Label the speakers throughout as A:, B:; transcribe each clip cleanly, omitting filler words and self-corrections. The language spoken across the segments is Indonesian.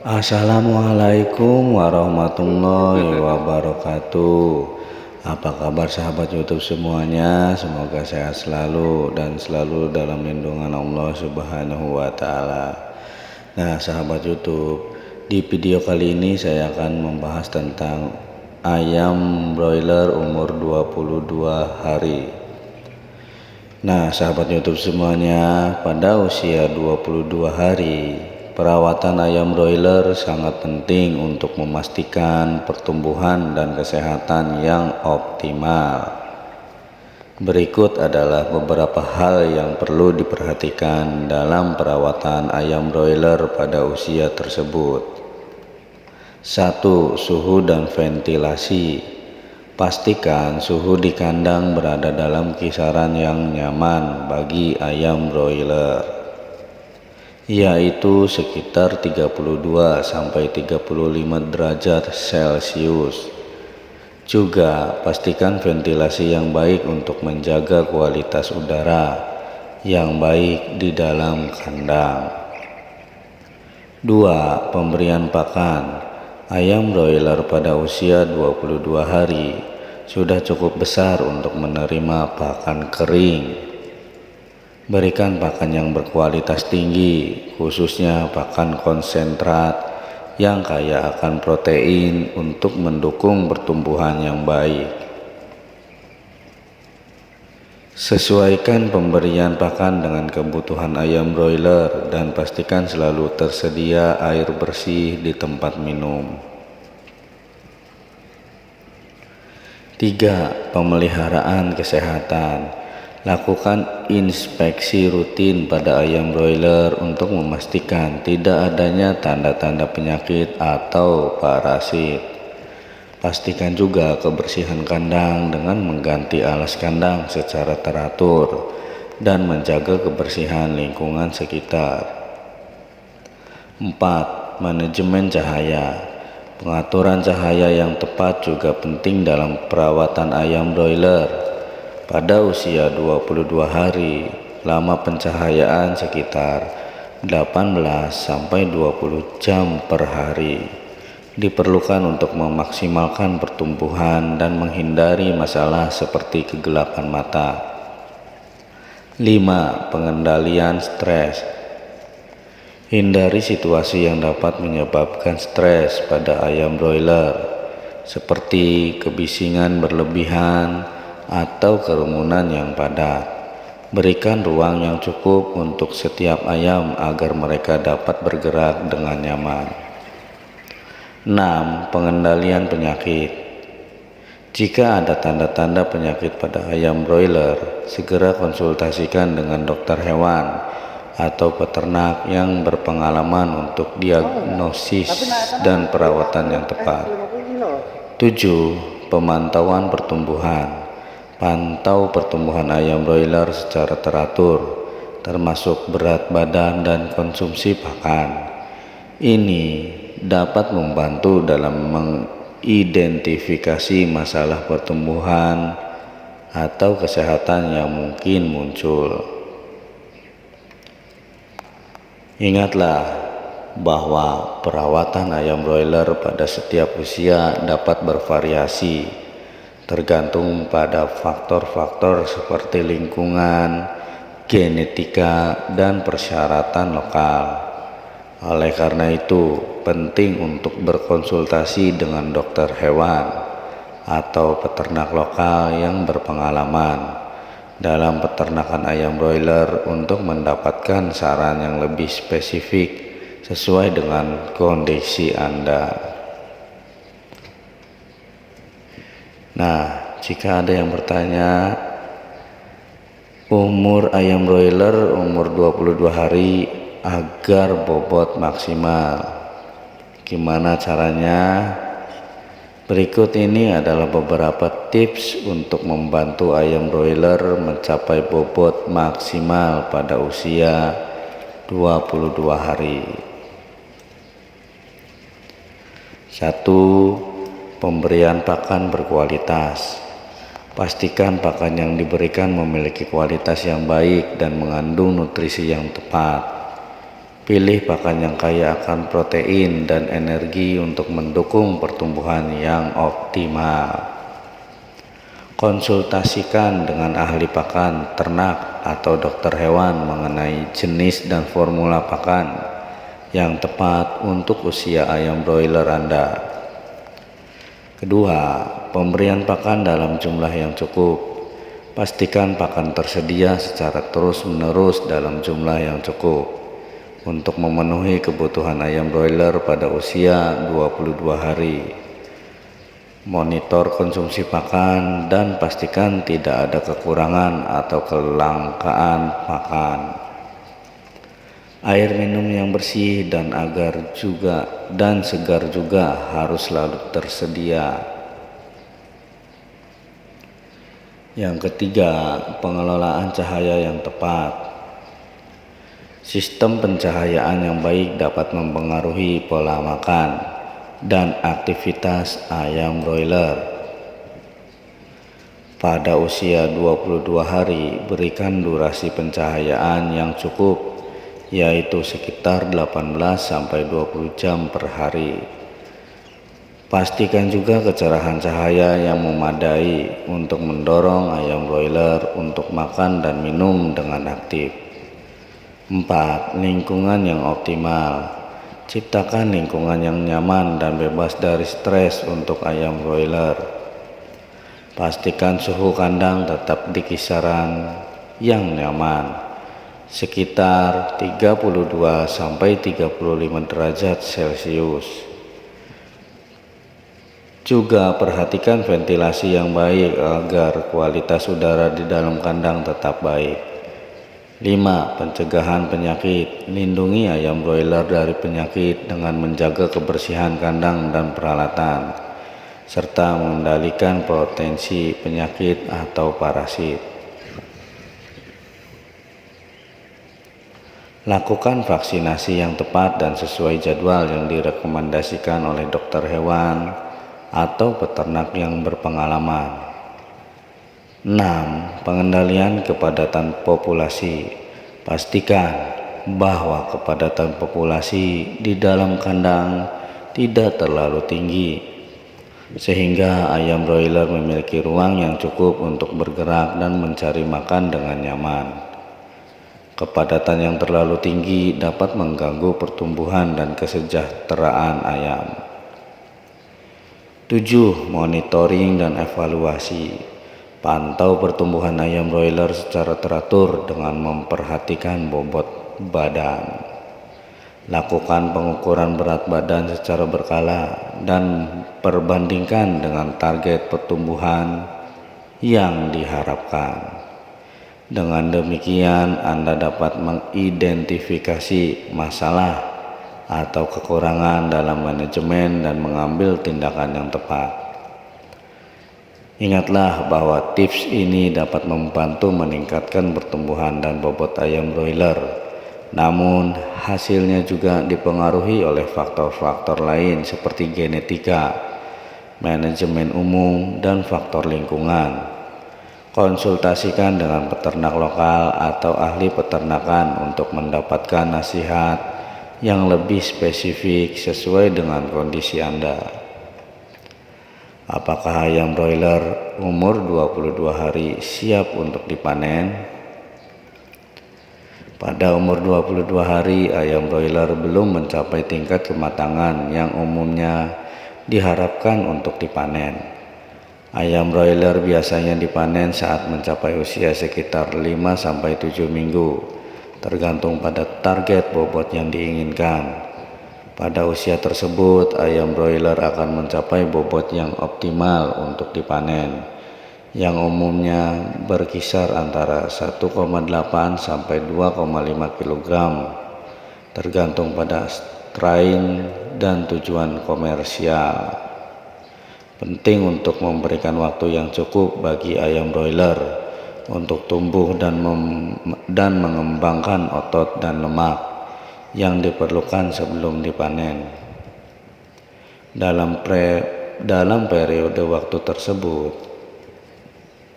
A: Assalamualaikum warahmatullahi wabarakatuh. Apa kabar sahabat YouTube semuanya? Semoga sehat selalu dan selalu dalam lindungan Allah Subhanahu wa taala. Nah, sahabat YouTube, di video kali ini saya akan membahas tentang ayam broiler umur 22 hari. Nah, sahabat YouTube semuanya, pada usia 22 hari, perawatan ayam broiler sangat penting untuk memastikan pertumbuhan dan kesehatan yang optimal. Berikut adalah beberapa hal yang perlu diperhatikan dalam perawatan ayam broiler pada usia tersebut. 1. Suhu dan ventilasi. Pastikan suhu di kandang berada dalam kisaran yang nyaman bagi ayam broiler, yaitu sekitar 32–35 derajat Celcius. Juga pastikan ventilasi yang baik untuk menjaga kualitas udara yang baik di dalam kandang. 2. Pemberian pakan. Ayam broiler pada usia 22 hari sudah cukup besar untuk menerima pakan kering. Berikan pakan yang berkualitas tinggi, khususnya pakan konsentrat yang kaya akan protein untuk mendukung pertumbuhan yang baik. Sesuaikan pemberian pakan dengan kebutuhan ayam broiler dan pastikan selalu tersedia air bersih di tempat minum. 3. Pemeliharaan kesehatan. Lakukan inspeksi rutin pada ayam broiler untuk memastikan tidak adanya tanda-tanda penyakit atau parasit. Pastikan juga kebersihan kandang dengan mengganti alas kandang secara teratur dan menjaga kebersihan lingkungan sekitar. 4. Manajemen cahaya. Pengaturan cahaya yang tepat juga penting dalam perawatan ayam broiler. Pada usia 22 hari, lama pencahayaan sekitar 18–20 jam per hari diperlukan untuk memaksimalkan pertumbuhan dan menghindari masalah seperti kegelapan mata. 5. Pengendalian stres. Hindari situasi yang dapat menyebabkan stres pada ayam broiler, seperti kebisingan berlebihan atau kerumunan yang padat. Berikan ruang yang cukup untuk setiap ayam agar mereka dapat bergerak dengan nyaman. 6. Pengendalian penyakit. Jika ada tanda-tanda penyakit pada ayam broiler, segera konsultasikan dengan dokter hewan atau peternak yang berpengalaman untuk diagnosis dan perawatan yang tepat. 7. Pemantauan pertumbuhan. Pantau pertumbuhan ayam broiler secara teratur, termasuk berat badan dan konsumsi pakan. Ini dapat membantu dalam mengidentifikasi masalah pertumbuhan atau kesehatan yang mungkin muncul. Ingatlah bahwa perawatan ayam broiler pada setiap usia dapat bervariasi, tergantung pada faktor-faktor seperti lingkungan, genetika, dan persyaratan lokal. Oleh karena itu, penting untuk berkonsultasi dengan dokter hewan atau peternak lokal yang berpengalaman dalam peternakan ayam broiler untuk mendapatkan saran yang lebih spesifik sesuai dengan kondisi Anda. Nah, jika ada yang bertanya, umur ayam broiler umur 22 hari agar bobot maksimal, gimana caranya? Berikut ini adalah beberapa tips untuk membantu ayam broiler mencapai bobot maksimal pada usia 22 hari. 1. Pemberian pakan berkualitas. Pastikan pakan yang diberikan memiliki kualitas yang baik dan mengandung nutrisi yang tepat. Pilih pakan yang kaya akan protein dan energi untuk mendukung pertumbuhan yang optimal. Konsultasikan dengan ahli pakan ternak atau dokter hewan mengenai jenis dan formula pakan yang tepat untuk usia ayam broiler Anda. Kedua, pemberian pakan dalam jumlah yang cukup. Pastikan pakan tersedia secara terus-menerus dalam jumlah yang cukup untuk memenuhi kebutuhan ayam broiler pada usia 22 hari. Monitor konsumsi pakan dan pastikan tidak ada kekurangan atau kelangkaan pakan. Air minum yang bersih dan segar juga harus selalu tersedia. Yang ketiga, pengelolaan cahaya yang tepat. Sistem pencahayaan yang baik dapat mempengaruhi pola makan dan aktivitas ayam broiler. Pada usia 22 hari, berikan durasi pencahayaan yang cukup, yaitu sekitar 18-20 jam per hari. Pastikan juga kecerahan cahaya yang memadai untuk mendorong ayam broiler untuk makan dan minum dengan aktif. 4. Lingkungan yang optimal. Ciptakan lingkungan yang nyaman dan bebas dari stres untuk ayam broiler. Pastikan suhu kandang tetap di kisaran yang nyaman, sekitar 32-35 derajat Celcius. Juga perhatikan ventilasi yang baik agar kualitas udara di dalam kandang tetap baik. 5. Pencegahan penyakit. Lindungi ayam broiler dari penyakit dengan menjaga kebersihan kandang dan peralatan, serta mengendalikan potensi penyakit atau parasit. Lakukan vaksinasi yang tepat dan sesuai jadwal yang direkomendasikan oleh dokter hewan atau peternak yang berpengalaman. 6. Pengendalian kepadatan populasi. Pastikan bahwa kepadatan populasi di dalam kandang tidak terlalu tinggi, sehingga ayam broiler memiliki ruang yang cukup untuk bergerak dan mencari makan dengan nyaman. Kepadatan yang terlalu tinggi dapat mengganggu pertumbuhan dan kesejahteraan ayam. 7. Monitoring dan evaluasi. Pantau pertumbuhan ayam broiler secara teratur dengan memperhatikan bobot badan. Lakukan pengukuran berat badan secara berkala dan perbandingkan dengan target pertumbuhan yang diharapkan. Dengan demikian, Anda dapat mengidentifikasi masalah atau kekurangan dalam manajemen dan mengambil tindakan yang tepat. Ingatlah bahwa tips ini dapat membantu meningkatkan pertumbuhan dan bobot ayam broiler. Namun, hasilnya juga dipengaruhi oleh faktor-faktor lain seperti genetika, manajemen umum, dan faktor lingkungan. Konsultasikan dengan peternak lokal atau ahli peternakan untuk mendapatkan nasihat yang lebih spesifik sesuai dengan kondisi Anda. Apakah ayam broiler umur 22 hari siap untuk dipanen? Pada umur 22 hari, ayam broiler belum mencapai tingkat kematangan yang umumnya diharapkan untuk dipanen. Ayam broiler biasanya dipanen saat mencapai usia sekitar 5-7 minggu. Tergantung pada target bobot yang diinginkan. Pada usia tersebut, ayam broiler akan mencapai bobot yang optimal untuk dipanen, yang umumnya berkisar antara 1,8 sampai 2,5 kg, tergantung pada strain dan tujuan komersial. Penting untuk memberikan waktu yang cukup bagi ayam broiler untuk tumbuh dan mengembangkan otot dan lemak yang diperlukan sebelum dipanen. Dalam periode waktu tersebut,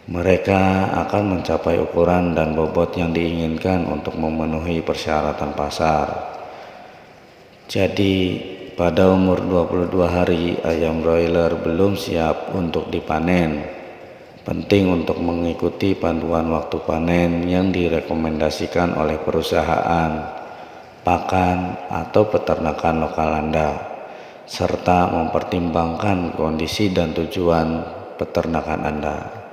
A: mereka akan mencapai ukuran dan bobot yang diinginkan untuk memenuhi persyaratan pasar. Jadi pada umur 22 hari ayam broiler belum siap untuk dipanen. Penting untuk mengikuti panduan waktu panen yang direkomendasikan oleh perusahaan pakan atau peternakan lokal Anda, serta mempertimbangkan kondisi dan tujuan peternakan Anda.